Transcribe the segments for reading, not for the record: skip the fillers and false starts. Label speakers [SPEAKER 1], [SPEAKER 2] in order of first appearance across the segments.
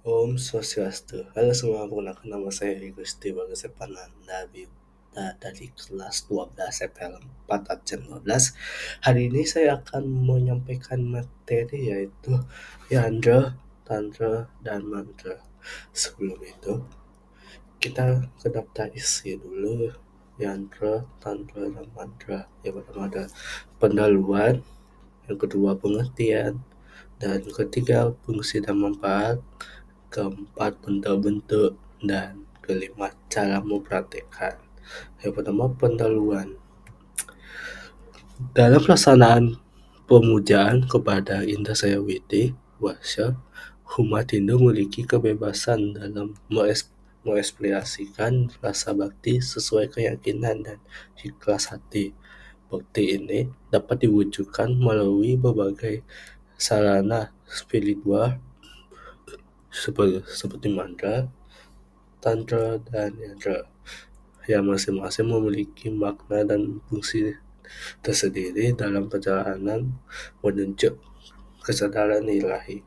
[SPEAKER 1] Om Swastiastu. Halo semua, perkenalkan nama saya Gusti Bagus Epananda Bita dari kelas 12 FPL 4 absen 12. Hari ini saya akan menyampaikan materi yaitu Yandra, Tantra, dan Mantra. Sebelum itu, kita ke daftar isi dulu Yandra, Tantra, dan Mantra. Yang pertama ada pendahuluan, yang kedua pengertian, dan ketiga fungsi dan manfaat, keempat bentuk-bentuk, dan kelima cara mempraktekkan. Yang pertama pendahuluan. Dalam pelaksanaan pemujaan kepada Indah Sayawiti Wasya, umat Hindu memiliki kebebasan dalam mengekspresikan rasa bakti sesuai keyakinan dan ikhlas hati. Bakti ini dapat diwujudkan melalui berbagai sarana spiritual seperti mantra, tantra, dan yantra, yang masing-masing memiliki makna dan fungsi tersendiri dalam perjalanan menuju kesadaran ilahi.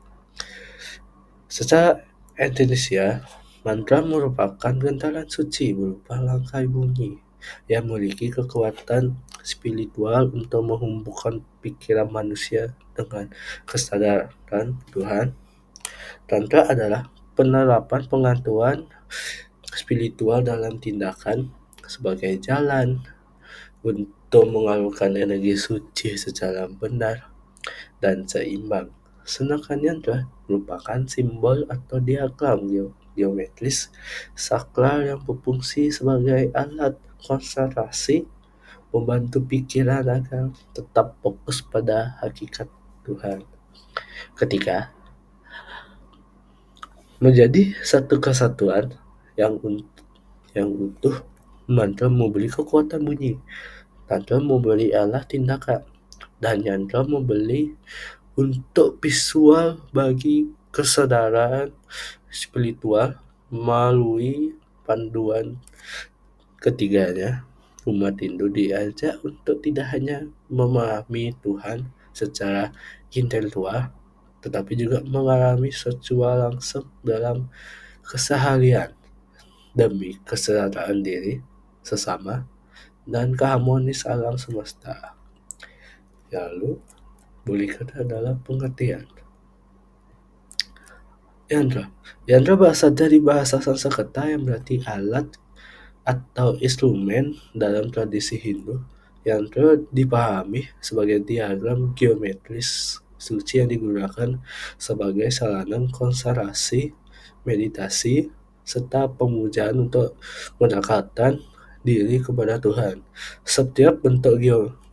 [SPEAKER 1] Secara Indonesia, mantra merupakan gentaran suci berupa langkai bunyi yang memiliki kekuatan spiritual untuk menghubungkan pikiran manusia dengan kesadaran Tuhan. Tantra adalah penerapan pengetahuan spiritual dalam tindakan sebagai jalan untuk mengalurkan energi suci secara benar dan seimbang. Sedangkan yantra merupakan simbol atau diagram geometris sakral yang berfungsi sebagai alat konsentrasi, membantu pikiran agar tetap fokus pada hakikat Tuhan. Ketiga, menjadi satu kesatuan yang utuh, mantra memberi kekuatan bunyi, tantra memberi arah tindakan, dan yantra memberi untuk visual bagi kesadaran spiritual. Melalui panduan ketiganya, umat Hindu diajak untuk tidak hanya memahami Tuhan secara intelektual, tetapi juga mengalami secara langsung dalam keseharian demi kesejahteraan diri, sesama, dan keharmonis alam semesta. Lalu, berikutnya adalah pengertian. Yandra. Yandra berasal dari bahasa Sanskerta yang berarti alat atau instrumen dalam tradisi Hindu. Yandra dipahami sebagai diagram geometris suci yang digunakan sebagai sarana konsentrasi, meditasi, serta pemujaan untuk mendekatkan diri kepada Tuhan. Setiap bentuk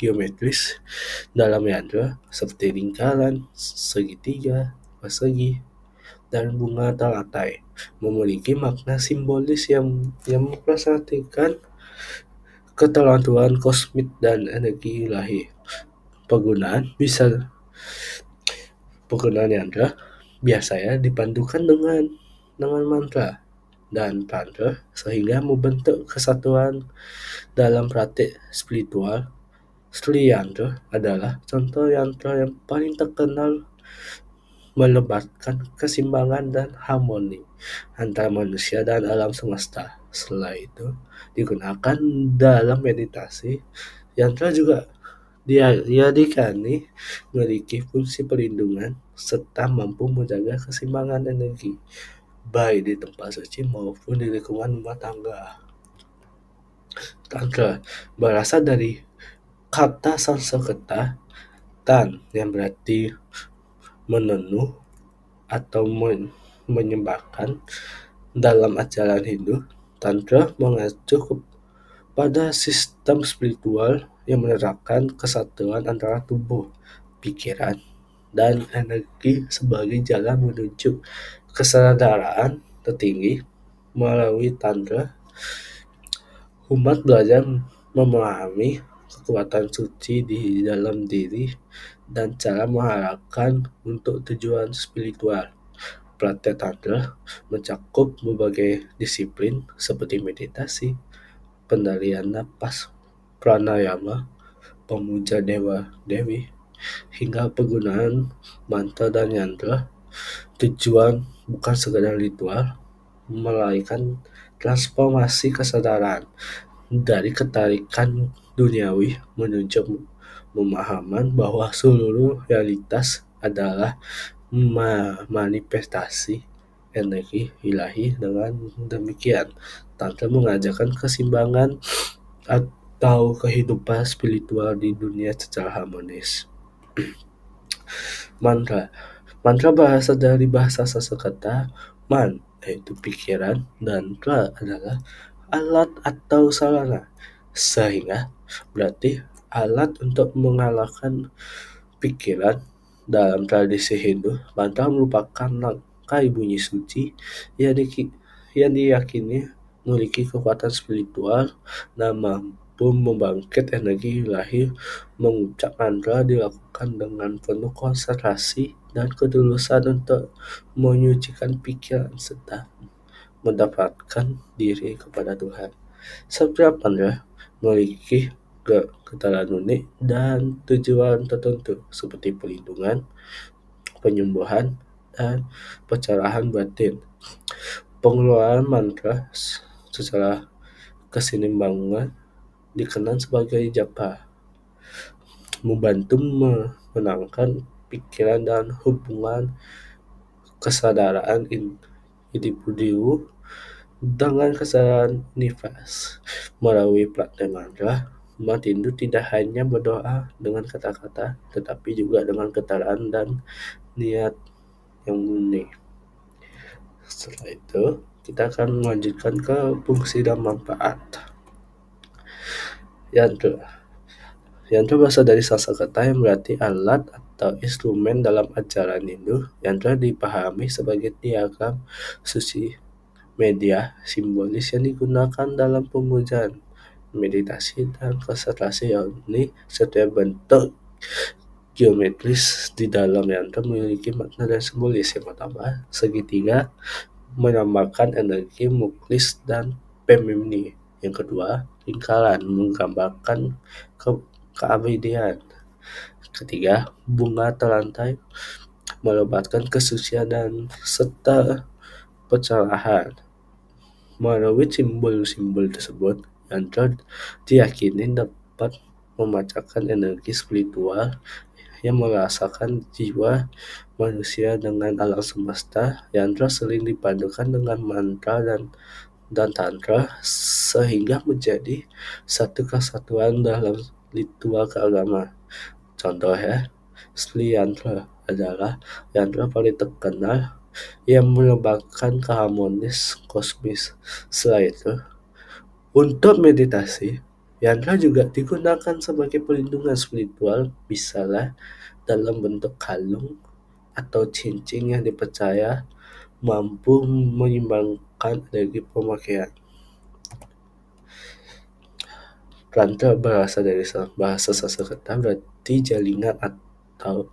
[SPEAKER 1] geometris dalam yandra seperti lingkaran, segitiga, persegi, dan bunga teratai memiliki makna simbolis yang memperhatikan keteraturan kosmik dan energi ilahi. Penggunaan yandra biasanya dipandukan dengan mantra dan tantra sehingga membentuk kesatuan dalam praktik spiritual. Sri Yantra adalah contoh yantra yang paling terkenal, melebatkan keseimbangan dan harmoni antara manusia dan alam semesta. Setelah itu digunakan dalam meditasi. Yantra juga diyadikani memiliki fungsi perlindungan serta mampu menjaga keseimbangan energi, baik di tempat suci maupun di lingkungan rumah tangga. Tantra berasal dari kata Sanskerta tan yang berarti menenuh atau menyembahkan. Dalam ajaran Hindu, Tantra mengacu pada sistem spiritual yang menerapkan kesatuan antara tubuh, pikiran, dan energi sebagai jalan menuju kesadaran tertinggi. Melalui Tantra, umat belajar memahami kekuatan suci di dalam diri dan cara mengharapkan untuk tujuan spiritual. Praktek Tantra mencakup berbagai disiplin seperti meditasi, pendalian napas, pranayama, pemuja dewa-dewi, hingga penggunaan mantra dan yantra. Tujuan bukan sekedar ritual, melainkan transformasi kesadaran dari ketarikan duniawi menuju pemahaman bahwa seluruh realitas adalah manifestasi energi ilahi. Dengan demikian, Tantra mengajarkan keseimbangan atau kehidupan spiritual di dunia secara harmonis. Mantra. Mantra berasal dari bahasa Sanskerta man, yaitu pikiran, dan tra adalah alat atau sarana. Sehingga berarti alat untuk mengalahkan pikiran. Dalam tradisi Hindu, mantra merupakan rangkai bunyi suci yang, yang diyakini memiliki kekuatan spiritual dan mampu membangkit energi ilahi. Mengucap mantra dilakukan dengan penuh konsentrasi dan ketulusan untuk menyucikan pikiran serta mendapatkan diri kepada Tuhan. Setiap mantra memiliki getaran unik dan tujuan tertentu seperti perlindungan, penyembuhan, dan pencerahan batin. Pengeluaran mantra secara keseimbangan dikenal sebagai japa, membantu menenangkan pikiran dan hubungan kesadaran individu dengan kesadaran universe. Melalui praktek mantra, umat Hindu tidak hanya berdoa dengan kata-kata, tetapi juga dengan getaran dan niat yang murni. Setelah itu, kita akan melanjutkan ke fungsi dan manfaat. Yantra berasal dari Sanskerta yang berarti alat atau instrumen dalam ajaran Hindu. Yantra dipahami sebagai diagram suci media simbolis yang digunakan dalam pemujaan, meditasi, dan konsentrasi, yakni setiap bentuk geometris di dalam yantra memiliki makna dan simbolis. Yang pertama, segitiga menambahkan energi muklis dan femini. Yang kedua, lingkaran menggambarkan keabadian. Ketiga, bunga telantai melebatkan kesucian dan serta pencerahan. Melalui simbol-simbol tersebut, yantra diyakini dapat memancarkan energi spiritual yang merasakan jiwa manusia dengan alam semesta. Yantra sering dipadukan dengan mantra dan tantra sehingga menjadi satu kesatuan dalam ritual keagamaan. Contoh ya, Sri Yantra adalah yantra paling terkenal yang melambangkan keharmonis kosmis. Selain itu, untuk meditasi, yantra juga digunakan sebagai perlindungan spiritual, misalnya dalam bentuk kalung atau cincin yang dipercaya mampu menyeimbangkan energi pemakaian. Tantra berasal dari bahasa Sanskerta berarti jaringan atau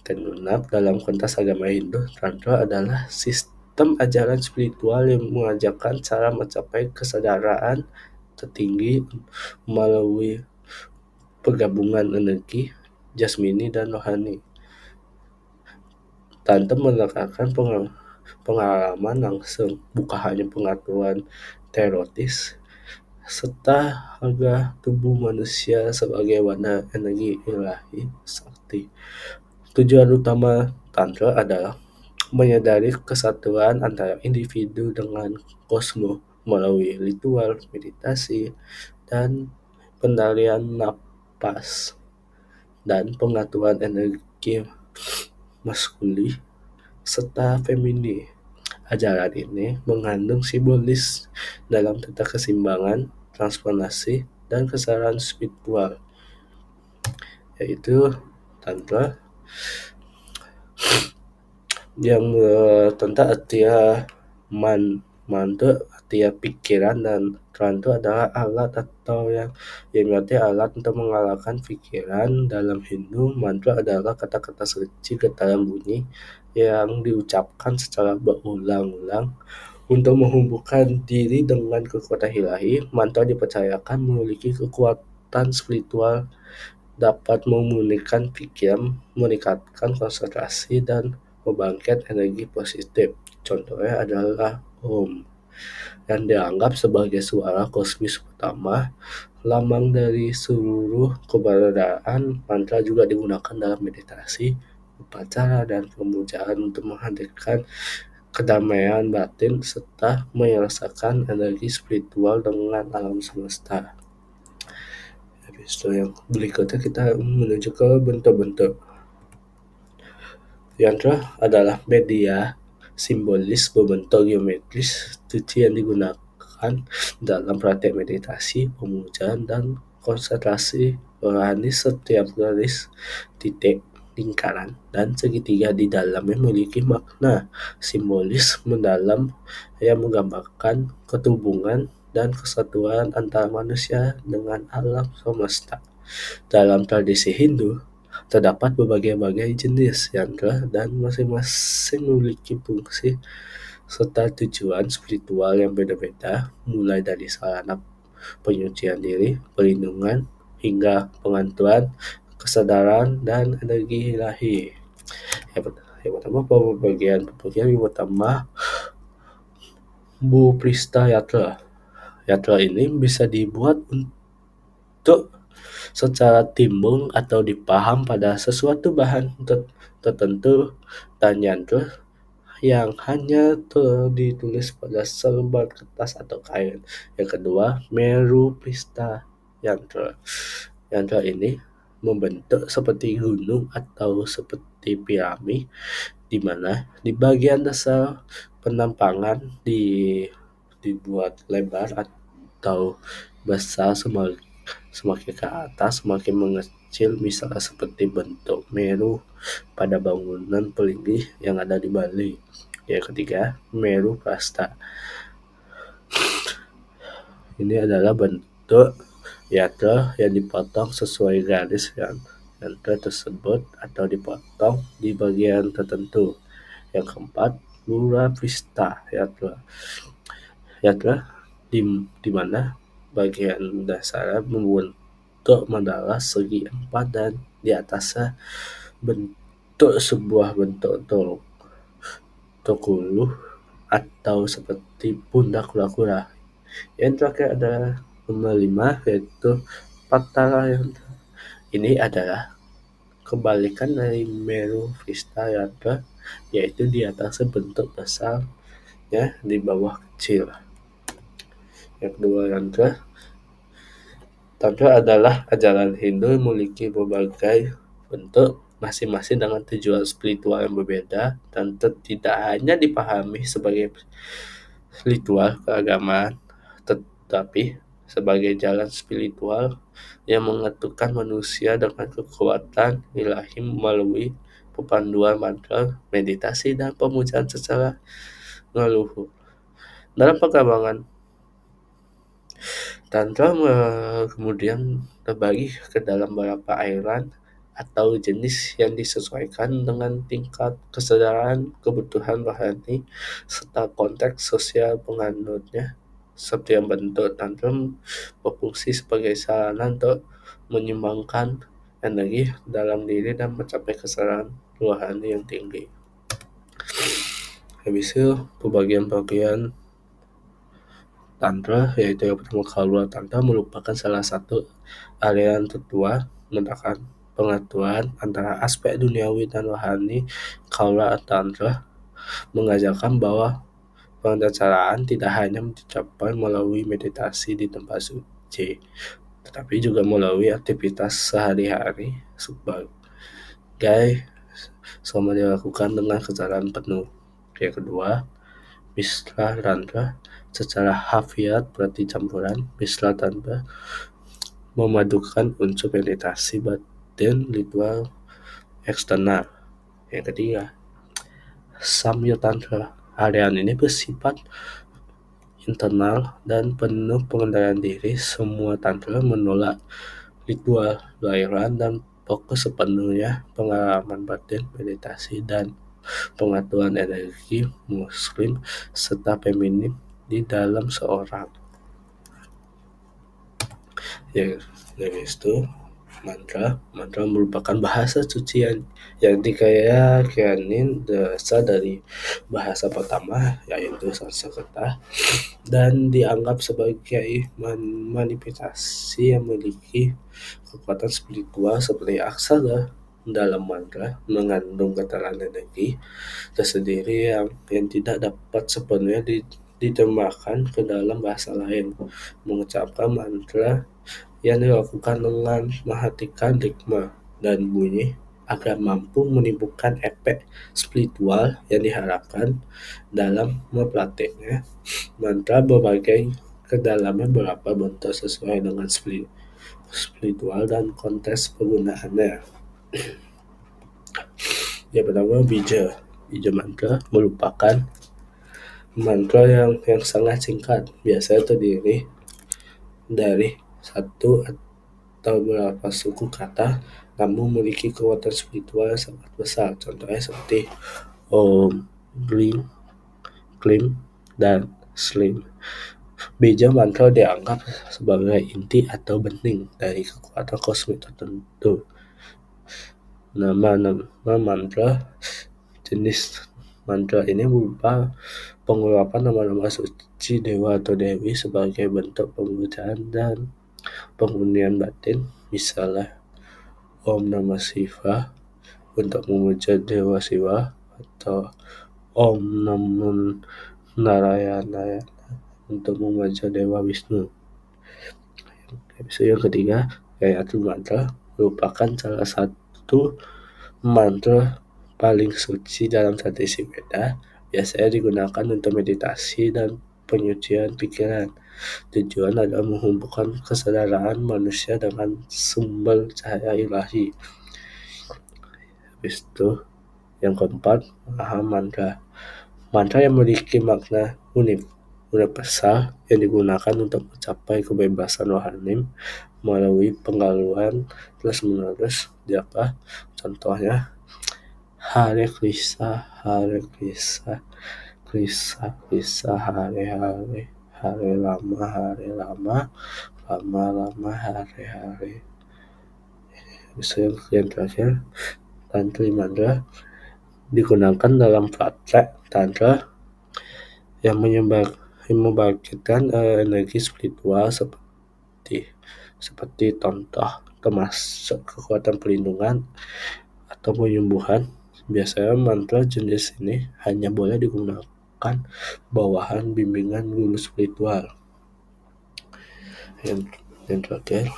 [SPEAKER 1] tenunap. Dalam konteks agama Hindu, Tantra adalah sistem ajaran spiritual yang mengajarkan cara mencapai kesadaran tertinggi melalui penggabungan energi jasmani dan rohani. Tantra menekankan pengalaman langsung, bukan hanya pengetahuan teoritis, serta harga tubuh manusia sebagai wadah energi ilahi sakti. Tujuan utama Tantra adalah menyadari kesatuan antara individu dengan kosmos melalui ritual, meditasi, dan pendalian napas dan pengaturan energi maskulin serta feminin. Ajaran ini mengandung simbolis dalam tentang keseimbangan, transformasi, dan kesadaran spiritual, yaitu Tantra yang tentang artinya mantra artinya pikiran, dan Tantra adalah alat atau yang berarti alat untuk mengalahkan pikiran. Dalam Hindu, mantra adalah kata-kata suci getaran bunyi yang diucapkan secara berulang-ulang untuk menghubungkan diri dengan kekuatan ilahi. Mantra dipercayakan memiliki kekuatan spiritual, dapat memulihkan pikiran, meningkatkan konsentrasi, dan pembangkit energi positif. Contohnya adalah Om, yang dianggap sebagai suara kosmis utama, lambang dari seluruh keberadaan. Mantra juga digunakan dalam meditasi, upacara, dan pemujaan untuk menghadirkan kedamaian batin serta menyelesaikan energi spiritual dengan alam semesta. Habis itu yang berikutnya kita menuju ke bentuk-bentuk. Yantra adalah media simbolis berbentuk geometris suci yang digunakan dalam praktek meditasi, pemujaan, dan konsentrasi rohani. Setiap garis, titik, lingkaran, dan segitiga di dalamnya memiliki makna simbolis mendalam yang menggambarkan keterhubungan dan kesatuan antara manusia dengan alam semesta. Dalam tradisi Hindu, terdapat berbagai-bagai jenis yantra dan masing-masing memiliki fungsi serta tujuan spiritual yang beda-beda, mulai dari sarana penyucian diri, perlindungan, hingga penentuan kesadaran dan energi ilahi. Yang pertama, pembagian yang pertama, Bu Prista Yatra. Yatra ini bisa dibuat untuk secara timbul atau dipaham pada sesuatu bahan tertentu, dan yantra yang hanya ditulis pada selembar kertas atau kain. Yang kedua, Meru Prista Yantra. Yantra ini membentuk seperti gunung atau seperti piramid, di mana di bagian dasar penampangan dibuat lebar atau besar, semakin ke atas semakin mengecil, misalnya seperti bentuk Meru pada bangunan Peringgi yang ada di Bali. Yang ketiga, Meru Prasta. Ini adalah bentuk yatra yang dipotong sesuai garis yantra tersebut atau dipotong di bagian tertentu. Yang keempat, Lura Prista Yatra. Yatra di mana bagian dasarnya membentuk mandala segi empat dan di atasnya bentuk sebuah bentuk tokuluh atau seperti pundak kura-kura. Yang terakhir adalah nomor 5, yaitu Patala Yantra. Ini adalah kebalikan dari Meru Prista Yatra, yaitu di atas bentuk besar, ya, di bawah kecil. Yang kedua, Tantra adalah ajaran Hindu yang memiliki berbagai bentuk, masing-masing dengan tujuan spiritual yang berbeda, dan tidak hanya dipahami sebagai ritual keagamaan, tetapi sebagai jalan spiritual yang mengetukkan manusia dengan kekuatan ilahi melalui pepanduan mantra, meditasi, dan pemujaan secara leluhur. Dalam perkembangan Tantra kemudian terbagi ke dalam beberapa aliran atau jenis yang disesuaikan dengan tingkat kesadaran, kebutuhan rohani, serta konteks sosial penganutnya. Setiap bentuk Tantra berfungsi sebagai sarana untuk menyeimbangkan energi dalam diri dan mencapai kesadaran rohani yang tinggi. Habis itu, pembagian Tantra, yaitu yang pertama, Kaula Tantra merupakan salah satu aliran tertua menegakkan pengaturan antara aspek duniawi dan rohani. Kaula Tantra mengajarkan bahwa pendacaraan tidak hanya dicapai melalui meditasi di tempat suci, tetapi juga melalui aktivitas sehari-hari sebagai selama dilakukan dengan kesadaran penuh. Yang kedua, Misra Tantra. Secara harfiah berarti campuran. Misra Tantra memadukan unsur meditasi batin, ritual eksternal. Yang ketiga, Samya Tantra. Aliran ini bersifat internal dan penuh pengendalian diri. Semua Tantra menolak ritual lahiran dan fokus sepenuhnya pengalaman batin, meditasi, dan pengaturan energi muslim serta feminim di dalam seorang. Ya, dari itu Mantra merupakan bahasa suci yang dikeyakinan berasal dari bahasa pertama yaitu Sanskerta dan dianggap sebagai manifestasi yang memiliki kekuatan spiritual seperti aksara dalam mantra mengandung getaran energi tersendiri yang tidak dapat sepenuhnya diterjemahkan ke dalam bahasa lain. Mengucapkan mantra yang dilakukan dengan memperhatikan ritme dan bunyi agar mampu menimbulkan efek spiritual yang diharapkan dalam mempraktiknya. Mantra berbagai kedalaman beberapa bentuk sesuai dengan spiritual dan konteks penggunaannya. Yang pertama, bija mantra merupakan mantra yang sangat singkat, biasanya terdiri dari satu atau beberapa suku kata, namun memiliki kekuatan spiritual yang sangat besar. Contohnya seperti Om, Glim, Klim, dan Slim. Bija mantra dianggap sebagai inti atau bening dari kekuatan kosmik tertentu. Nama mantra, jenis mantra ini berupa penguapan nama-nama suci dewa atau dewi sebagai bentuk pemujaan dan penghunian batin. Misalnya Om Namah Shiva untuk memuja Dewa Siwa atau Om Namo Narayana untuk memuja Dewa Wisnu. Yang ketiga, Gayatri Mantra merupakan salah satu mantra paling suci dalam tradisi Weda. Biasanya digunakan untuk meditasi dan penyucian pikiran. Tujuan adalah menghubungkan kesadaran manusia dengan sumber cahaya ilahi. Habis itu, yang keempat, Maha Mantra. Mantra yang memiliki makna universal yang digunakan untuk mencapai kebebasan rohani melalui penggaluhan terus-menerus. Contohnya, Hare Krishna, Hare Krishna, Krishna Krishna, Hare Hare, Hare Rama, Hare Rama, Rama Rama, Hare Hare. Yang terakhir, Tantri Mantra digunakan dalam praktek tantra yang membangkitkan energi spiritual seperti contoh termasuk kekuatan perlindungan atau penyembuhan. Biasanya mantra jenis ini hanya boleh digunakan bawahan bimbingan guru spiritual. Yang terakhir,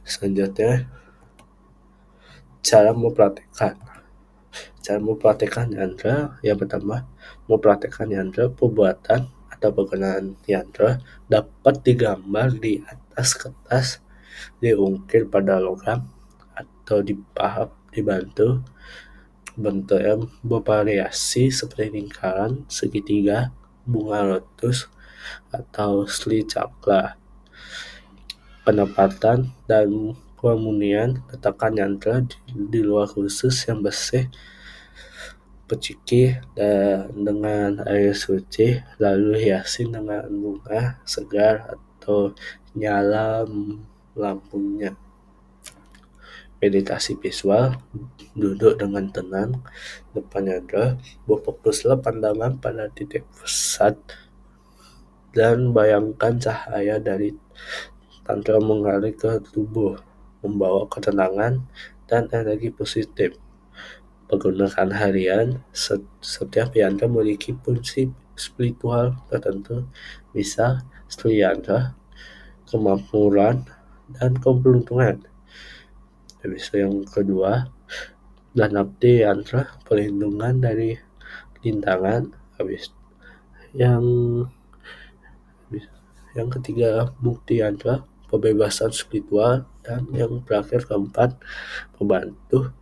[SPEAKER 1] selanjutnya cara mempraktekkan yantra. Yang pertama, mempraktekkan yantra, pembuatan atau penggunaan yantra dapat digambar di atas kertas, diukir pada logam, atau dipahap dibantu bentuk yang bervariasi seperti lingkaran, segitiga, bunga lotus, atau Sri Chakra. Penempatan dan pemunian, letakkan yantra di luar khusus yang bersih, peciki dan dengan air suci, lalu hiasi dengan bunga segar atau nyala lampunya. Meditasi visual, duduk dengan tenang depan yantra, berfokuslah pandangan pada titik pusat dan bayangkan cahaya dari tantra mengalir ke tubuh, membawa ketenangan dan energi positif. Pergunakan harian, setiap yantra memiliki fungsi spiritual tertentu, misal Sri Yantra, kemakmuran, dan keberuntungan. Habis yang kedua, Danapti Yantra, perlindungan dari rintangan. Habis yang ketiga, Mukti Yantra, pembebasan spiritual. Dan yang terakhir, keempat, membantu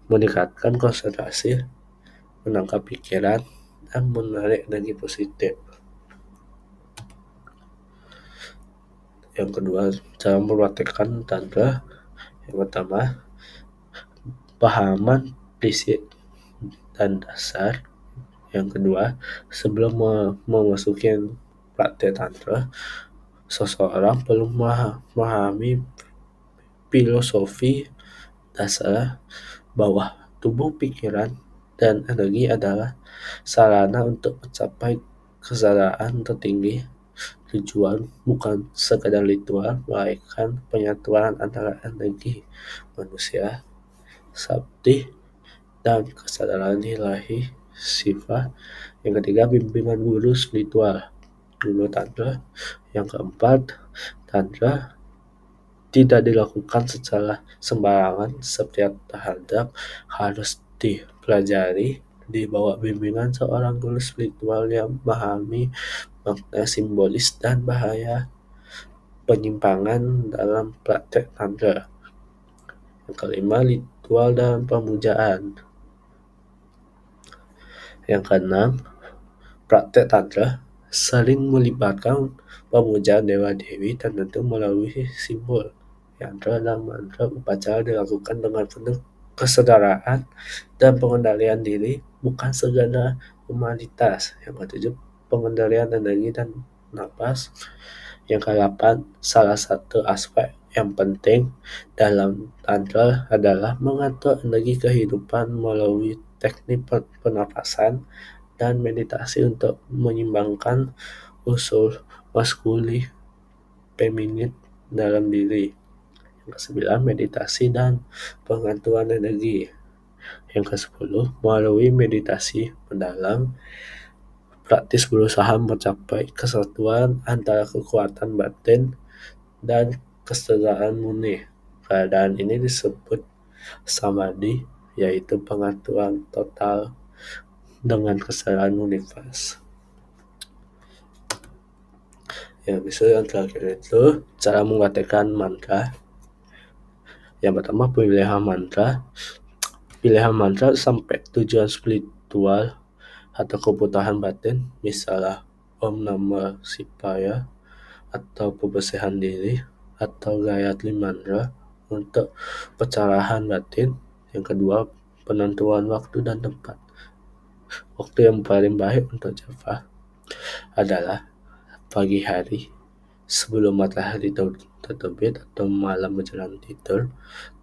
[SPEAKER 1] meningkatkan konsentrasi, menangkap pikiran, dan menarik energi positif. Yang kedua, cara mempraktikkan tantra. Yang pertama, pahaman prinsip dan dasar. Yang kedua, sebelum memasuki praktek tantra, seseorang perlu memahami filosofi dasar bahwa tubuh, pikiran, dan energi adalah sarana untuk mencapai kesadaran tertinggi. Tujuan bukan sekadar ritual, melainkan penyatuan antara energi manusia, sakti, dan kesadaran ilahi sifat. Yang ketiga, bimbingan guru spiritual, guru tantra. Yang keempat, tantra tidak dilakukan secara sembarangan. Setiap tahap harus dipelajari di bawah bimbingan seorang guru spiritual yang memahami makna simbolis dan bahaya penyimpangan dalam praktek tantra. Yang kelima, ritual dan pemujaan. Yang keenam, praktek tantra sering melibatkan pemujaan dewa dewi tertentu melalui simbol, yantra, dan mantra. Upacara dilakukan dengan penuh kesadaran dan pengendalian diri, bukan sekadar formalitas. Yang ketujuh, pengendalian energi dan napas. Yang kedelapan, salah satu aspek yang penting dalam tantra adalah mengatur energi kehidupan melalui teknik pernapasan dan meditasi untuk menyeimbangkan unsur maskulin feminin dalam diri. Yang kesembilan, meditasi dan pengaturan energi. Yang kesepuluh, melalui meditasi mendalam, praktis berusaha mencapai kesatuan antara kekuatan batin dan kesadaran murni. Keadaan ini disebut samadhi, yaitu pengaturan total dengan kesadaran universal. Yang yang terakhir itu cara mengatakan mantra. Yang pertama, pilihan mantra. Pilihan mantra sampai tujuan spiritual atau kebutuhan batin, misalnya Om Namah Shivaya atau pembersihan diri, atau Gayatri Mantra untuk pencerahan batin. Yang kedua, penentuan waktu dan tempat. Waktu yang paling baik untuk japa adalah pagi hari sebelum matahari terbit atau malam menjelang tidur.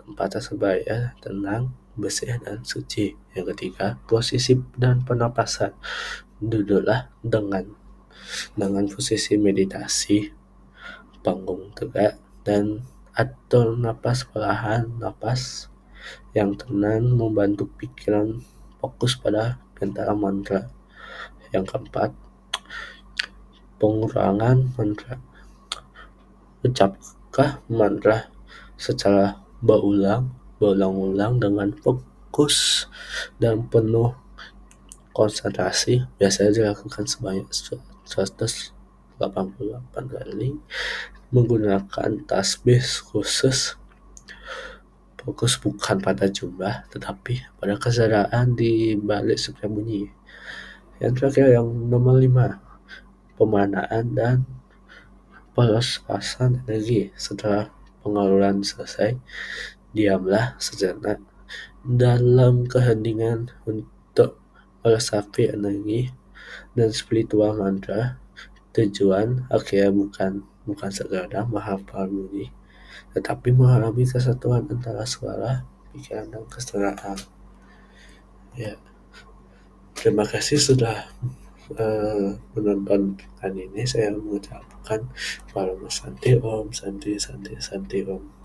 [SPEAKER 1] Tempat tersebut tenang, bersih, dan suci. Yang ketiga, posisi dan pernapasan. Duduklah dengan posisi meditasi, panggung tegak, dan atur napas perlahan. Napas yang tenang membantu pikiran fokus pada gentara mantra. Yang keempat, pengurangan mantra. Ucapkah mantra secara berulang-ulang dengan fokus dan penuh konsentrasi. Biasanya dilakukan sebanyak 188 kali menggunakan tasbih khusus. Fokus bukan pada jumlah, tetapi pada kesadaran di balik setiap bunyi. Yang terakhir, yang nomor 5, pemanaan dan pelepasan energi. Setelah pengaluran selesai, diamlah sejenak dalam keheningan untuk meresapi energi dan spiritual mantra. Tujuan akhirnya bukan sekadar menghafal bunyi, tetapi mengalami kesatuan antara suara, pikiran, dan kesadaran. Ya, terima kasih sudah menonton kali ini. Saya mengucapkan Param Santi Om, Santi Santi Santi Om.